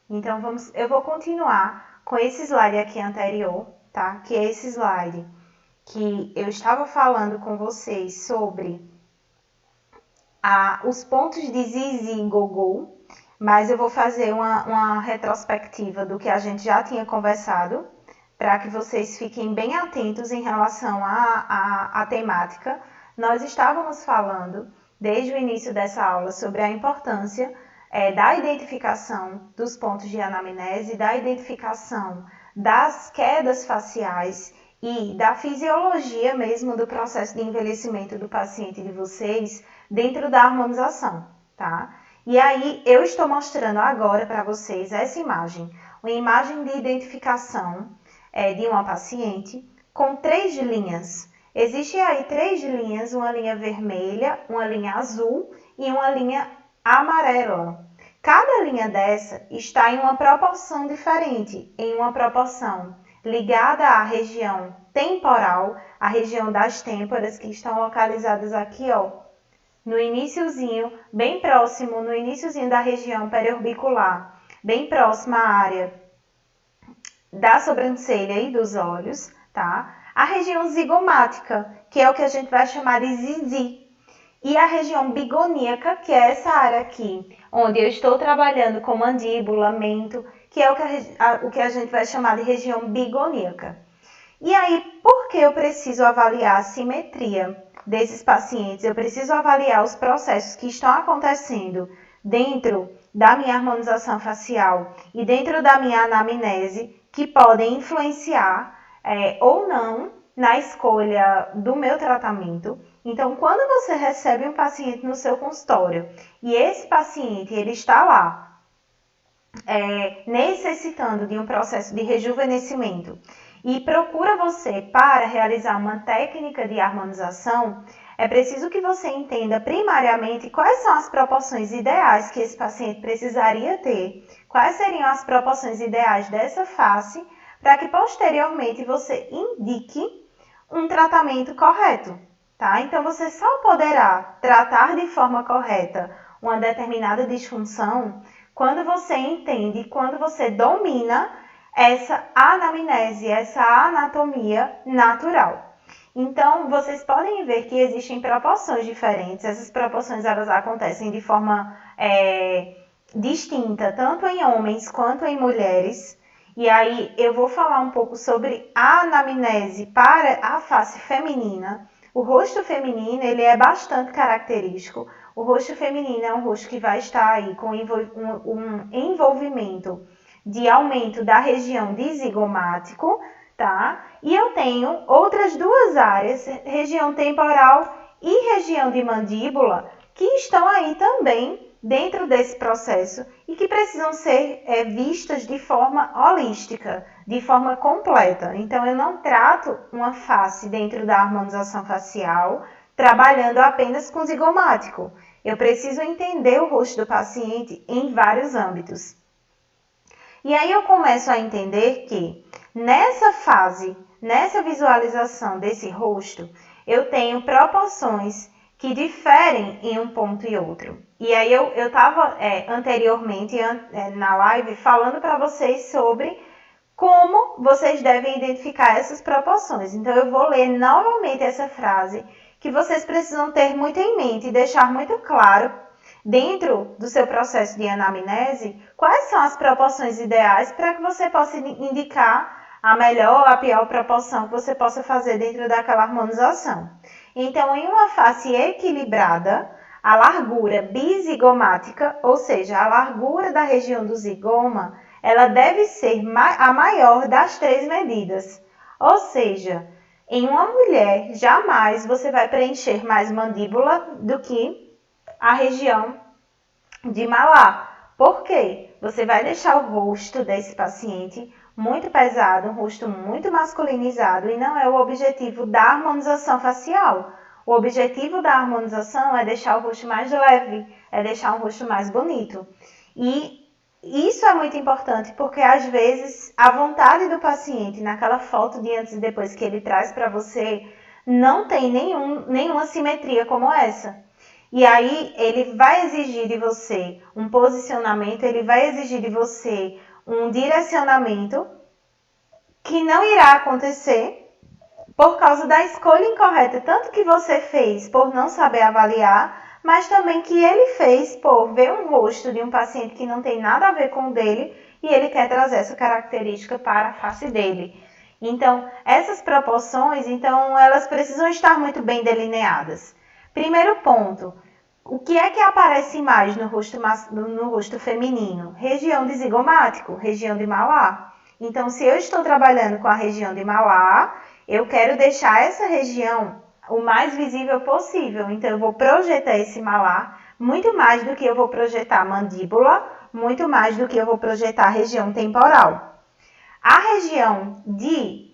Então, eu vou continuar com esse slide aqui anterior, tá? Que é esse slide que eu estava falando com vocês sobre os pontos de Zizi e Gogô, mas eu vou fazer uma retrospectiva do que a gente já tinha conversado, para que vocês fiquem bem atentos em relação à temática. Nós estávamos falando, desde o início dessa aula, sobre a importância da identificação dos pontos de anamnese, da identificação das quedas faciais e da fisiologia mesmo do processo de envelhecimento do paciente de vocês dentro da harmonização, tá? E aí eu estou mostrando agora para vocês essa imagem, uma imagem de identificação de uma paciente com 3 linhas. Existem aí 3 linhas, uma linha vermelha, uma linha azul e uma linha amarela. Cada linha dessa está em uma proporção diferente, em uma proporção ligada à região temporal, a região das têmporas, que estão localizadas aqui, ó, no iniciozinho, bem próximo, no iniciozinho da região periorbicular, bem próxima à área da sobrancelha e dos olhos, tá? A região zigomática, que é o que a gente vai chamar de zizi. E a região bigoníaca, que é essa área aqui, onde eu estou trabalhando com mandíbula, mento, que é o que a gente vai chamar de região bigoníaca. E aí, por que eu preciso avaliar a simetria desses pacientes? Eu preciso avaliar os processos que estão acontecendo dentro da minha harmonização facial e dentro da minha anamnese, que podem influenciar ou não na escolha do meu tratamento. Então, quando você recebe um paciente no seu consultório e esse paciente ele está lá necessitando de um processo de rejuvenescimento e procura você para realizar uma técnica de harmonização, é preciso que você entenda primariamente quais são as proporções ideais que esse paciente precisaria ter, quais seriam as proporções ideais dessa face, para que posteriormente você indique um tratamento correto, tá? Então, você só poderá tratar de forma correta uma determinada disfunção quando você entende, quando você domina essa anamnese, essa anatomia natural. Então, vocês podem ver que existem proporções diferentes. Essas proporções elas acontecem de forma distinta, tanto em homens quanto em mulheres. E aí eu vou falar um pouco sobre a anamnese para a face feminina. O rosto feminino ele é bastante característico. O rosto feminino é um rosto que vai estar aí com um envolvimento de aumento da região de zigomático, tá? E eu tenho outras 2 áreas, região temporal e região de mandíbula, que estão aí também dentro desse processo e que precisam ser vistas de forma holística, de forma completa. Então, eu não trato uma face dentro da harmonização facial trabalhando apenas com zigomático. Eu preciso entender o rosto do paciente em vários âmbitos. E aí eu começo a entender que nessa fase, nessa visualização desse rosto, eu tenho proporções que diferem em um ponto e outro. E aí eu estava anteriormente na live falando para vocês sobre como vocês devem identificar essas proporções. Então eu vou ler novamente essa frase que vocês precisam ter muito em mente e deixar muito claro dentro do seu processo de anamnese quais são as proporções ideais para que você possa indicar a melhor ou a pior proporção que você possa fazer dentro daquela harmonização. Então, em uma face equilibrada, a largura bizigomática, ou seja, a largura da região do zigoma, ela deve ser a maior das 3 medidas. Ou seja, em uma mulher, jamais você vai preencher mais mandíbula do que a região de malar. Por quê? Você vai deixar o rosto desse paciente muito pesado, um rosto muito masculinizado, e não é o objetivo da harmonização facial. O objetivo da harmonização é deixar o rosto mais leve, é deixar um rosto mais bonito. E isso é muito importante porque, às vezes, a vontade do paciente naquela foto de antes e depois que ele traz para você não tem nenhuma simetria como essa. E aí ele vai exigir de você um posicionamento, ele vai exigir de você um direcionamento que não irá acontecer por causa da escolha incorreta, tanto que você fez por não saber avaliar, mas também que ele fez por ver um rosto de um paciente que não tem nada a ver com o dele e ele quer trazer essa característica para a face dele. Então, essas proporções, elas precisam estar muito bem delineadas. Primeiro ponto, o que é que aparece mais no rosto feminino? Região de zigomático, região de malar. Então, se eu estou trabalhando com a região de malar, eu quero deixar essa região o mais visível possível. Então, eu vou projetar esse malar muito mais do que eu vou projetar a mandíbula, muito mais do que eu vou projetar a região temporal. A região de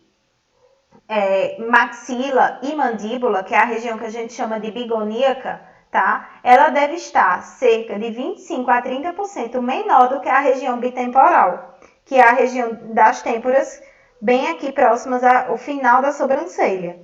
maxila e mandíbula, que é a região que a gente chama de bigoníaca, tá? Ela deve estar cerca de 25 a 30% menor do que a região bitemporal, que é a região das têmporas bem aqui próximas ao final da sobrancelha.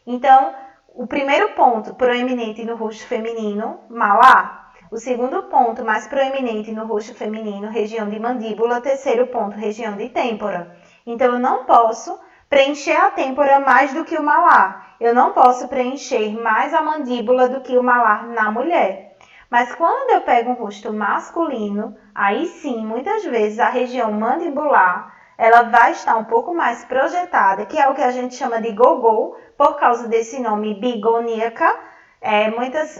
Então, o primeiro ponto proeminente no rosto feminino, malar. O segundo ponto mais proeminente no rosto feminino, região de mandíbula. Terceiro ponto, região de têmpora. Então, eu não posso preencher a têmpora mais do que o malar. Eu não posso preencher mais a mandíbula do que o malar na mulher. Mas quando eu pego um rosto masculino, aí sim, muitas vezes a região mandibular, ela vai estar um pouco mais projetada, que é o que a gente chama de gogô, por causa desse nome bigoníaca.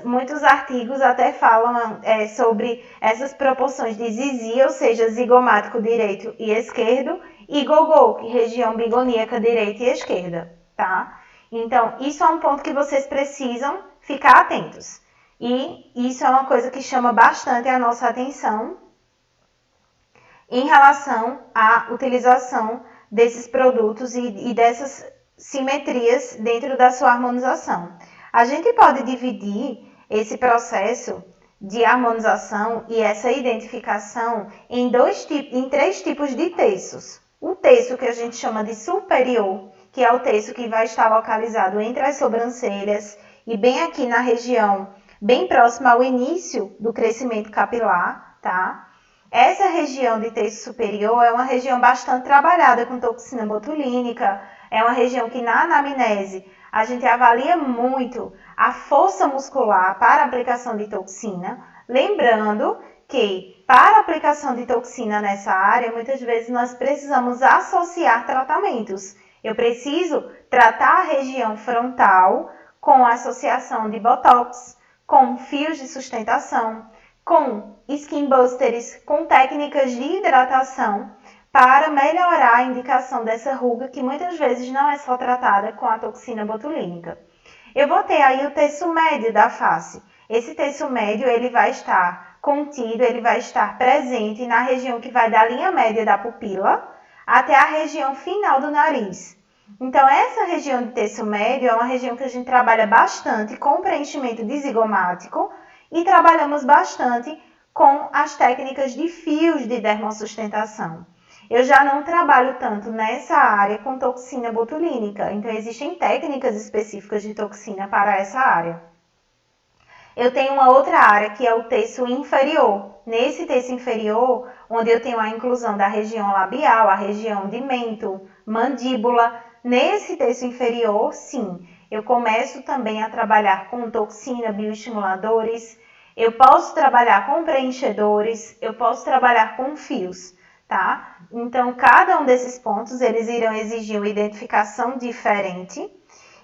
Muitos artigos até falam sobre essas proporções de zizi, ou seja, zigomático direito e esquerdo, e gogô, que é região bigoníaca direita e esquerda, tá? Então, isso é um ponto que vocês precisam ficar atentos. E isso é uma coisa que chama bastante a nossa atenção em relação à utilização desses produtos e dessas simetrias dentro da sua harmonização. A gente pode dividir esse processo de harmonização e essa identificação em três tipos de terços. O terço que a gente chama de superior, que é o terço que vai estar localizado entre as sobrancelhas e bem aqui na região, bem próxima ao início do crescimento capilar, tá? Essa região de terço superior é uma região bastante trabalhada com toxina botulínica, é uma região que na anamnese a gente avalia muito a força muscular para a aplicação de toxina, lembrando que para a aplicação de toxina nessa área, muitas vezes nós precisamos associar tratamentos. Eu preciso tratar a região frontal com associação de botox, com fios de sustentação, com skin boosters, com técnicas de hidratação para melhorar a indicação dessa ruga que muitas vezes não é só tratada com a toxina botulínica. Eu vou ter aí o terço médio da face. Esse terço médio ele vai estar contido, ele vai estar presente na região que vai da linha média da pupila até a região final do nariz. Então, essa região de terço médio é uma região que a gente trabalha bastante com preenchimento de zigomático e trabalhamos bastante com as técnicas de fios de dermossustentação. Eu já não trabalho tanto nessa área com toxina botulínica, então existem técnicas específicas de toxina para essa área. Eu tenho uma outra área que é o terço inferior. Nesse terço inferior, onde eu tenho a inclusão da região labial, a região de mento, mandíbula, nesse terço inferior, sim, eu começo também a trabalhar com toxina, bioestimuladores, eu posso trabalhar com preenchedores, eu posso trabalhar com fios, tá? Então, cada um desses pontos, eles irão exigir uma identificação diferente.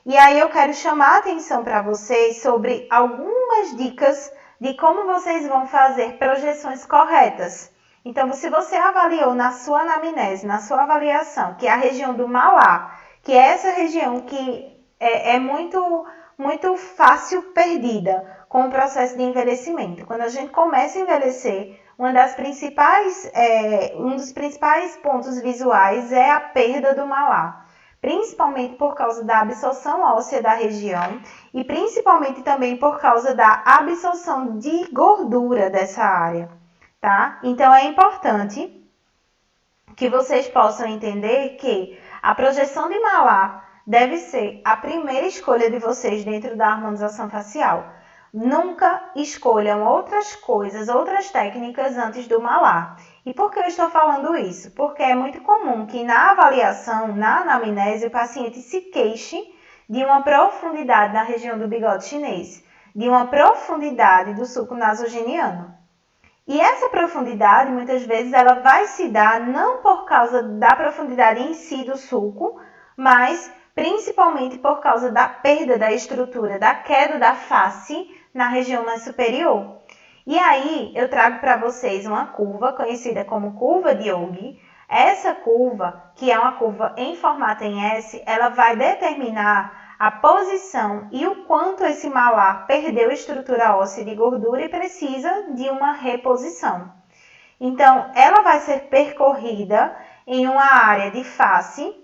E aí eu quero chamar a atenção para vocês sobre algumas dicas de como vocês vão fazer projeções corretas. Então, se você avaliou na sua anamnese, na sua avaliação, que é a região do malar, que é essa região que é muito fácil perdida com o processo de envelhecimento. Quando a gente começa a envelhecer, um dos principais pontos visuais é a perda do malar, principalmente por causa da absorção óssea da região e principalmente também por causa da absorção de gordura dessa área, tá? Então, é importante que vocês possam entender que a projeção de malar deve ser a primeira escolha de vocês dentro da harmonização facial. Nunca escolham outras coisas, outras técnicas antes do malar. E por que eu estou falando isso? Porque é muito comum que na avaliação, na anamnese, o paciente se queixe de uma profundidade na região do bigode chinês, de uma profundidade do sulco nasogeniano. E essa profundidade, muitas vezes, ela vai se dar não por causa da profundidade em si do sulco, mas principalmente por causa da perda da estrutura, da queda da face na região mais superior. E aí, eu trago para vocês uma curva conhecida como curva de Yogi. Essa curva, que é uma curva em formato em S, ela vai determinar a posição e o quanto esse malar perdeu estrutura óssea de gordura e precisa de uma reposição. Então, ela vai ser percorrida em uma área de face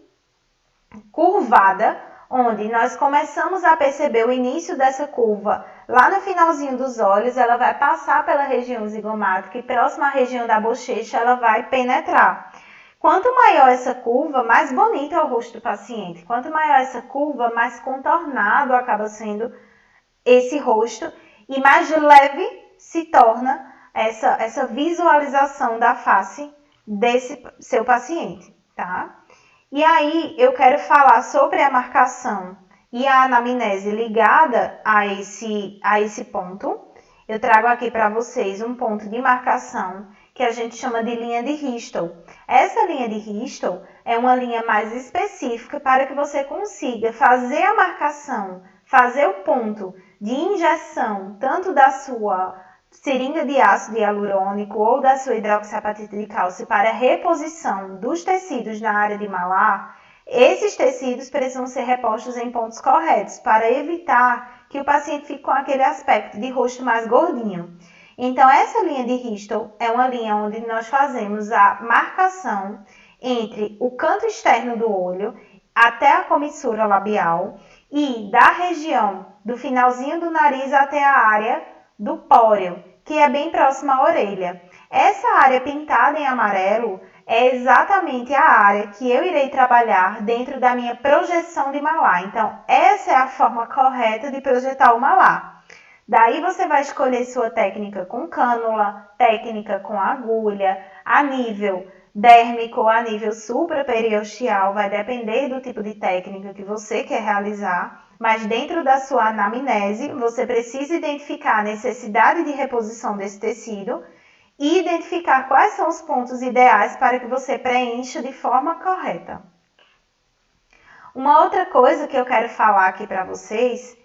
curvada, onde nós começamos a perceber o início dessa curva lá no finalzinho dos olhos, ela vai passar pela região zigomática e próxima à região da bochecha ela vai penetrar. Quanto maior essa curva, mais bonito é o rosto do paciente. Quanto maior essa curva, mais contornado acaba sendo esse rosto e mais leve se torna essa visualização da face desse seu paciente, tá? E aí eu quero falar sobre a marcação e a anamnese ligada a esse ponto. Eu trago aqui para vocês um ponto de marcação que a gente chama de linha de Ristol. Essa linha de Ristol é uma linha mais específica para que você consiga fazer a marcação, fazer o ponto de injeção, tanto da sua seringa de ácido hialurônico ou da sua hidroxiapatita de cálcio para reposição dos tecidos na área de malar. Esses tecidos precisam ser repostos em pontos corretos para evitar que o paciente fique com aquele aspecto de rosto mais gordinho. Então, essa linha de Ristol é uma linha onde nós fazemos a marcação entre o canto externo do olho até a comissura labial e da região do finalzinho do nariz até a área do póreo, que é bem próxima à orelha. Essa área pintada em amarelo é exatamente a área que eu irei trabalhar dentro da minha projeção de malar. Então, essa é a forma correta de projetar o malar. Daí você vai escolher sua técnica com cânula, técnica com agulha, a nível dérmico ou a nível supraperiosteal, vai depender do tipo de técnica que você quer realizar, mas dentro da sua anamnese, você precisa identificar a necessidade de reposição desse tecido e identificar quais são os pontos ideais para que você preencha de forma correta. Uma outra coisa que eu quero falar aqui para vocês,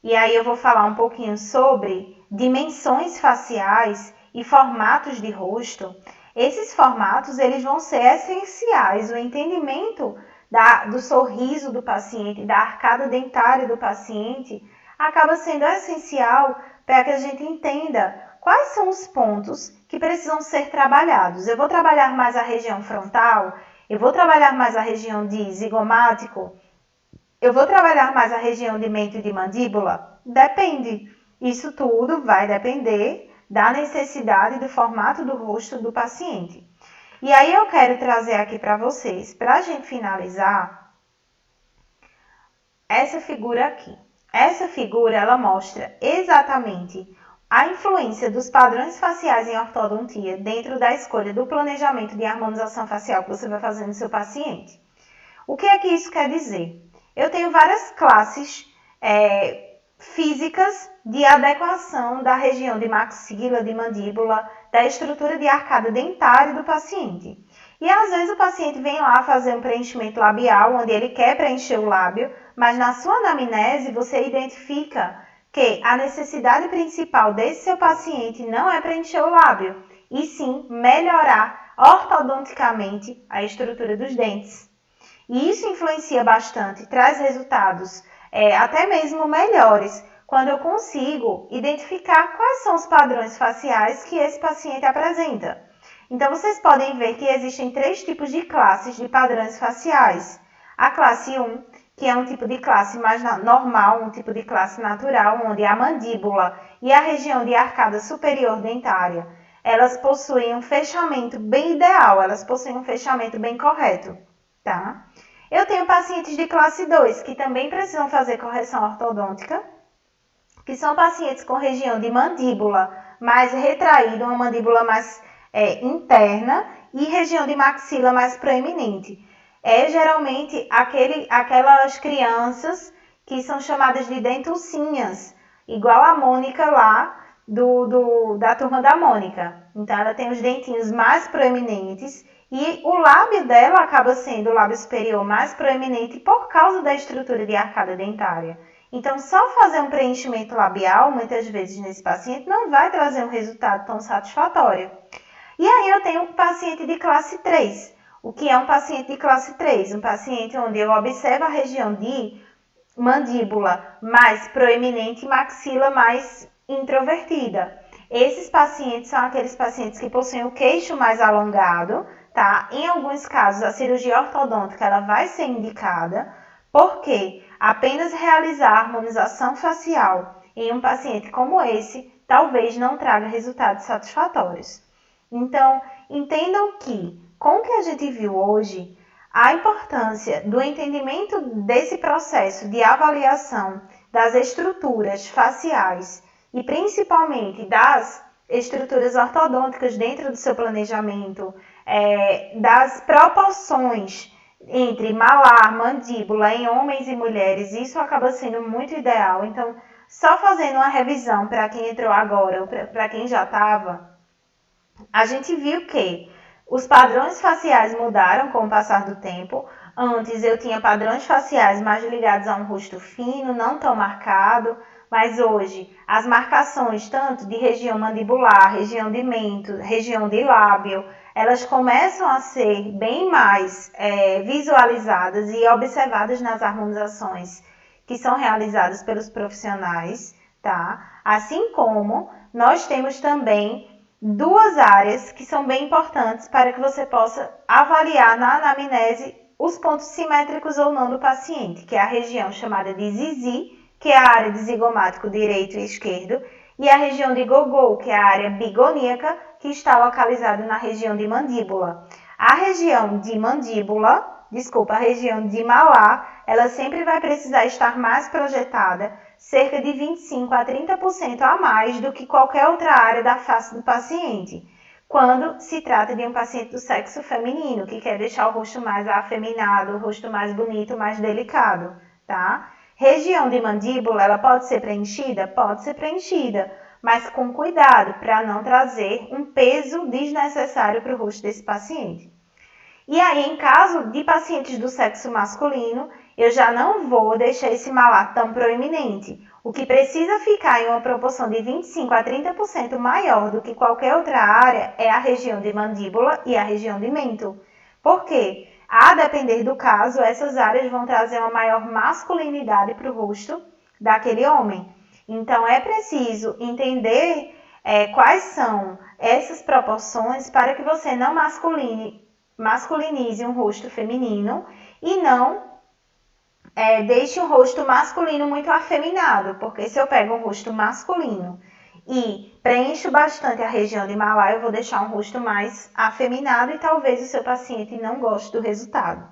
e aí eu vou falar um pouquinho sobre dimensões faciais e formatos de rosto. Esses formatos eles vão ser essenciais, o entendimento do sorriso do paciente, da arcada dentária do paciente, acaba sendo essencial para que a gente entenda quais são os pontos que precisam ser trabalhados. Eu vou trabalhar mais a região frontal, eu vou trabalhar mais a região de zigomático, eu vou trabalhar mais a região de mento e de mandíbula? Depende. Isso tudo vai depender da necessidade do formato do rosto do paciente. E aí eu quero trazer aqui para vocês, para a gente finalizar, essa figura aqui. Essa figura, ela mostra exatamente a influência dos padrões faciais em ortodontia dentro da escolha do planejamento de harmonização facial que você vai fazer no seu paciente. O que é que isso quer dizer? Eu tenho várias classes físicas de adequação da região de maxila, de mandíbula, da estrutura de arcada dentária do paciente. E às vezes o paciente vem lá fazer um preenchimento labial, onde ele quer preencher o lábio, mas na sua anamnese você identifica que a necessidade principal desse seu paciente não é preencher o lábio, e sim melhorar ortodonticamente a estrutura dos dentes. E isso influencia bastante, traz resultados até mesmo melhores, quando eu consigo identificar quais são os padrões faciais que esse paciente apresenta. Então, vocês podem ver que existem 3 tipos de classes de padrões faciais. A classe 1, que é um tipo de classe mais normal, um tipo de classe natural, onde a mandíbula e a região de arcada superior dentária, elas possuem um fechamento bem ideal, elas possuem um fechamento bem correto, tá? Eu tenho pacientes de classe 2 que também precisam fazer correção ortodôntica, que são pacientes com região de mandíbula mais retraída, uma mandíbula mais interna e região de maxila mais proeminente. Geralmente aquelas crianças que são chamadas de dentucinhas, igual a Mônica lá da turma da Mônica. Então ela tem os dentinhos mais proeminentes e o lábio dela acaba sendo o lábio superior mais proeminente por causa da estrutura de arcada dentária. Então, só fazer um preenchimento labial, muitas vezes nesse paciente, não vai trazer um resultado tão satisfatório. E aí eu tenho um paciente de classe 3. O que é um paciente de classe 3? Um paciente onde eu observo a região de mandíbula mais proeminente e maxila mais introvertida. Esses pacientes são aqueles pacientes que possuem o queixo mais alongado, tá? Em alguns casos, a cirurgia ortodôntica ela vai ser indicada, porque apenas realizar a harmonização facial em um paciente como esse talvez não traga resultados satisfatórios. Então, entendam que, com o que a gente viu hoje, a importância do entendimento desse processo de avaliação das estruturas faciais e principalmente das estruturas ortodônticas dentro do seu planejamento, das proporções entre malar, mandíbula em homens e mulheres, isso acaba sendo muito ideal. Então, só fazendo uma revisão para quem entrou agora ou para quem já estava, a gente viu que os padrões faciais mudaram com o passar do tempo. Antes eu tinha padrões faciais mais ligados a um rosto fino, não tão marcado, mas hoje as marcações tanto de região mandibular, região de mento, região de lábio, elas começam a ser bem mais visualizadas e observadas nas harmonizações que são realizadas pelos profissionais, tá? Assim como nós temos também duas áreas que são bem importantes para que você possa avaliar na anamnese os pontos simétricos ou não do paciente, que é a região chamada de zizi, que é a área de zigomático direito e esquerdo, e a região de gogol, que é a área bigoníaca, que está localizada na região de mandíbula. A região de a região de malar, ela sempre vai precisar estar mais projetada, cerca de 25 a 30% a mais do que qualquer outra área da face do paciente, quando se trata de um paciente do sexo feminino, que quer deixar o rosto mais afeminado, o rosto mais bonito, mais delicado, tá? Região de mandíbula, ela pode ser preenchida? Pode ser preenchida, mas com cuidado para não trazer um peso desnecessário para o rosto desse paciente. E aí, em caso de pacientes do sexo masculino, eu já não vou deixar esse malar tão proeminente. O que precisa ficar em uma proporção de 25 a 30% maior do que qualquer outra área é a região de mandíbula e a região de mento. Por quê? A depender do caso, essas áreas vão trazer uma maior masculinidade para o rosto daquele homem. Então, é preciso entender quais são essas proporções para que você não masculinize um rosto feminino e não deixe um rosto masculino muito afeminado, porque se eu pego um rosto masculino e preencho bastante a região de malar, eu vou deixar um rosto mais afeminado e talvez o seu paciente não goste do resultado.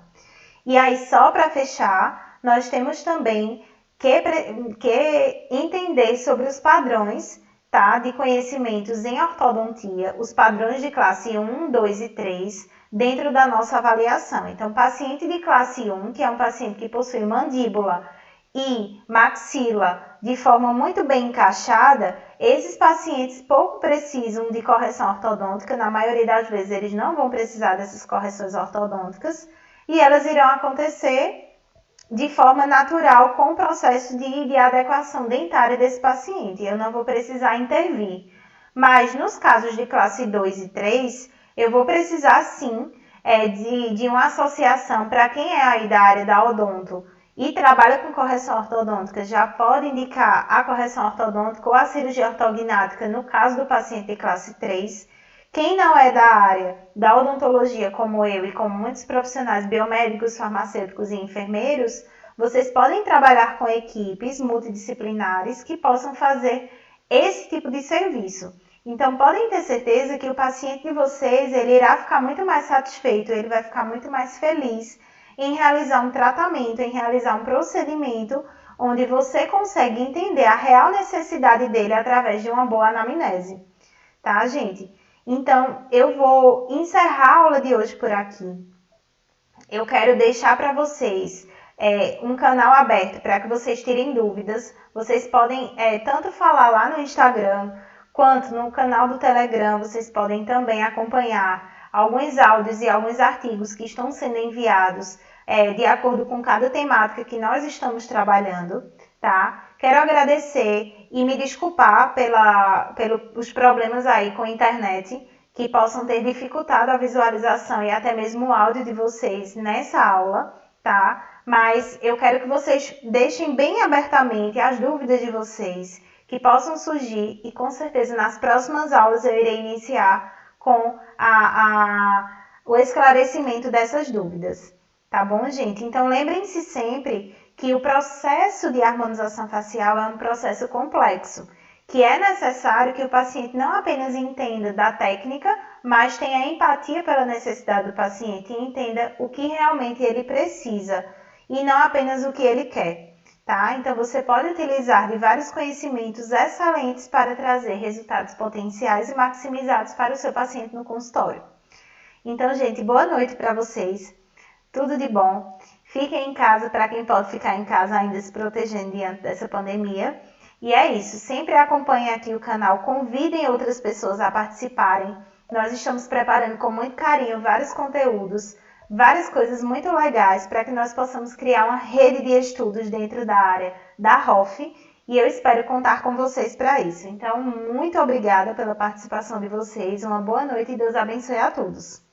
E aí, só para fechar, nós temos também que entender sobre os padrões, tá, de conhecimentos em ortodontia, os padrões de classe 1, 2 e 3, dentro da nossa avaliação. Então, paciente de classe 1, que é um paciente que possui mandíbula e maxila de forma muito bem encaixada, esses pacientes pouco precisam de correção ortodôntica, na maioria das vezes eles não vão precisar dessas correções ortodônticas e elas irão acontecer de forma natural com o processo de adequação dentária desse paciente. Eu não vou precisar intervir. Mas nos casos de classe 2 e 3, eu vou precisar sim de uma associação para quem é aí da área da odonto e trabalha com correção ortodôntica, já pode indicar a correção ortodôntica ou a cirurgia ortognática no caso do paciente de classe 3. Quem não é da área da odontologia, como eu e como muitos profissionais biomédicos, farmacêuticos e enfermeiros, vocês podem trabalhar com equipes multidisciplinares que possam fazer esse tipo de serviço. Então, podem ter certeza que o paciente de vocês, ele irá ficar muito mais satisfeito, ele vai ficar muito mais feliz em realizar um tratamento, em realizar um procedimento onde você consegue entender a real necessidade dele através de uma boa anamnese. Tá, gente? Então, eu vou encerrar a aula de hoje por aqui. Eu quero deixar para vocês um canal aberto para que vocês tirem dúvidas. Vocês podem tanto falar lá no Instagram, quanto no canal do Telegram. Vocês podem também acompanhar alguns áudios e alguns artigos que estão sendo enviados de acordo com cada temática que nós estamos trabalhando, tá? Quero agradecer e me desculpar pelos problemas aí com a internet, que possam ter dificultado a visualização e até mesmo o áudio de vocês nessa aula, tá? Mas eu quero que vocês deixem bem abertamente as dúvidas de vocês que possam surgir e com certeza nas próximas aulas eu irei iniciar com o esclarecimento dessas dúvidas, tá bom, gente? Então lembrem-se sempre que o processo de harmonização facial é um processo complexo, que é necessário que o paciente não apenas entenda da técnica, mas tenha empatia pela necessidade do paciente e entenda o que realmente ele precisa e não apenas o que ele quer, tá? Então você pode utilizar de vários conhecimentos excelentes para trazer resultados potenciais e maximizados para o seu paciente no consultório. Então, gente, boa noite para vocês. Tudo de bom. Fiquem em casa para quem pode ficar em casa ainda se protegendo diante dessa pandemia. E é isso, sempre acompanhem aqui o canal, convidem outras pessoas a participarem. Nós estamos preparando com muito carinho vários conteúdos, várias coisas muito legais para que nós possamos criar uma rede de estudos dentro da área da ROF e eu espero contar com vocês para isso. Então, muito obrigada pela participação de vocês, uma boa noite e Deus abençoe a todos.